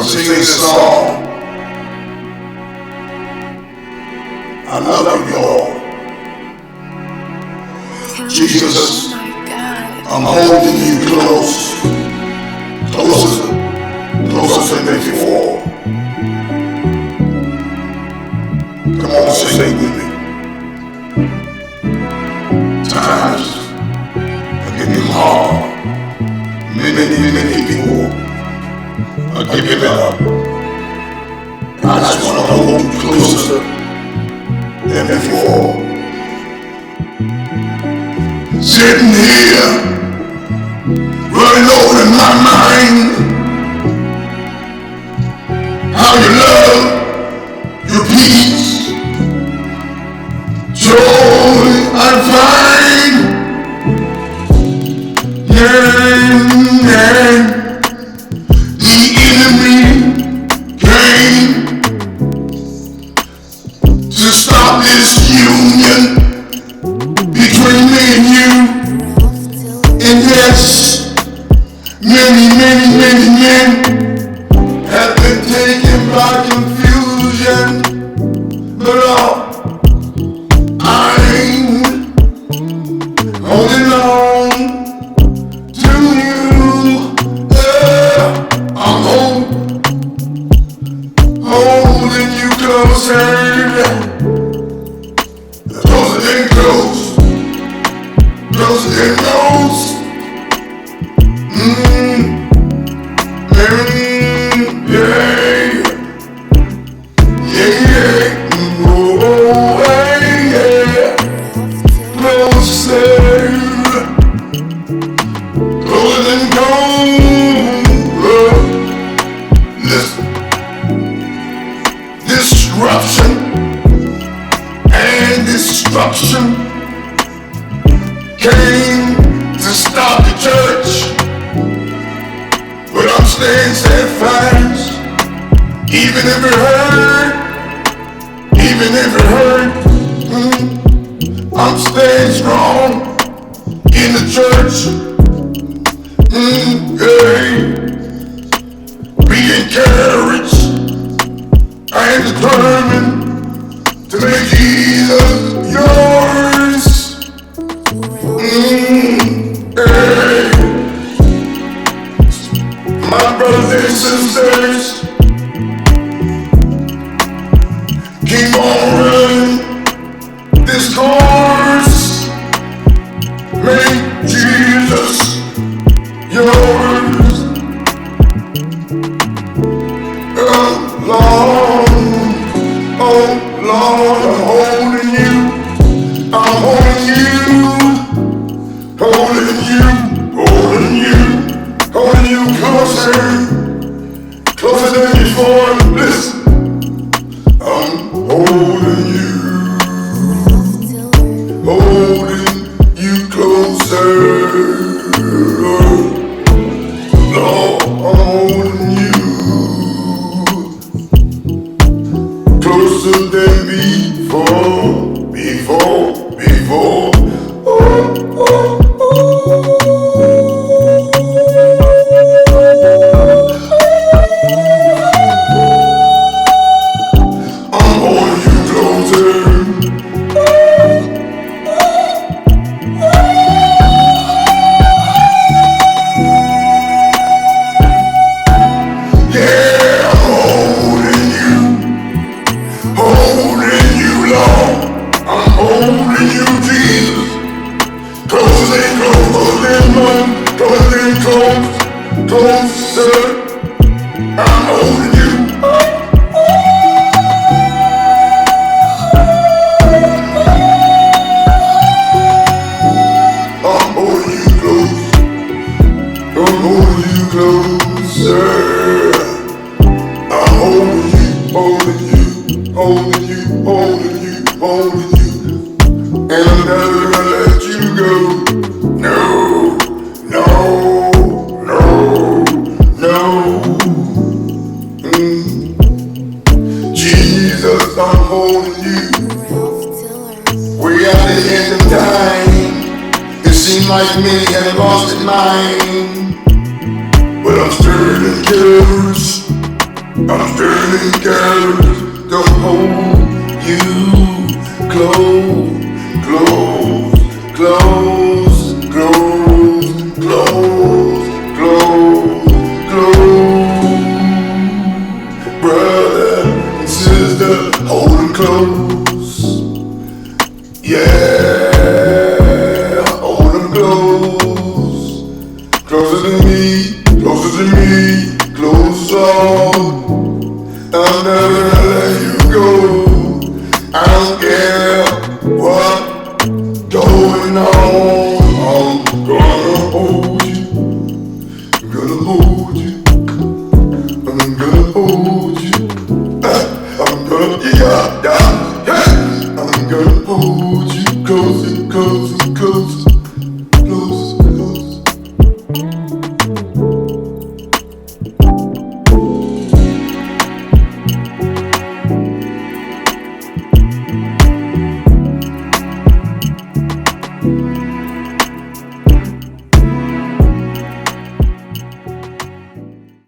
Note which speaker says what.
Speaker 1: want to sing this song. I love you, Lord. Jesus, I'm holding you close, closer than before. Come on, sing with me. Times are getting hard. Many people are giving up. I just want to hold you closer than before. Sitting here, running over in my mind, how you love, your peace, joy I find. Yeah. The enemy came to stop this union between me and you. And yes, many men have been taken by confusion. But I'm holding on to you. I'm holding you closer. Closer than close. Closer than close. Disruption and destruction came to stop the church, but I'm staying steadfast, even if it hurt, I'm staying strong in the church. Be encouraged. I am determined to make Jesus yours. My brothers and sisters, keep on running this course. Make Jesus yours. Lord, I'm holding you closer than before. Listen, I'm holding you closer. Lord, I'm holding you closer than before. I'm holding you closer. Yeah, I'm holding you, Lord. I'm holding you, Jesus. Closer closer. I'm holding you. I'm holding you close. I'm holding you closer. I'm holding you. And I'm never gonna let you go. No. Jesus, I'm holding you. We're at the end of time. It seems like many have lost their mind, but I'm stirred and encouraged. I'm turning carrots to hold you close, close, close, close, close, close, close. Brother and sister, hold 'em close. Yeah, hold 'em close. Closer to me, closer to me, closer. I'm never gonna let you go. I don't care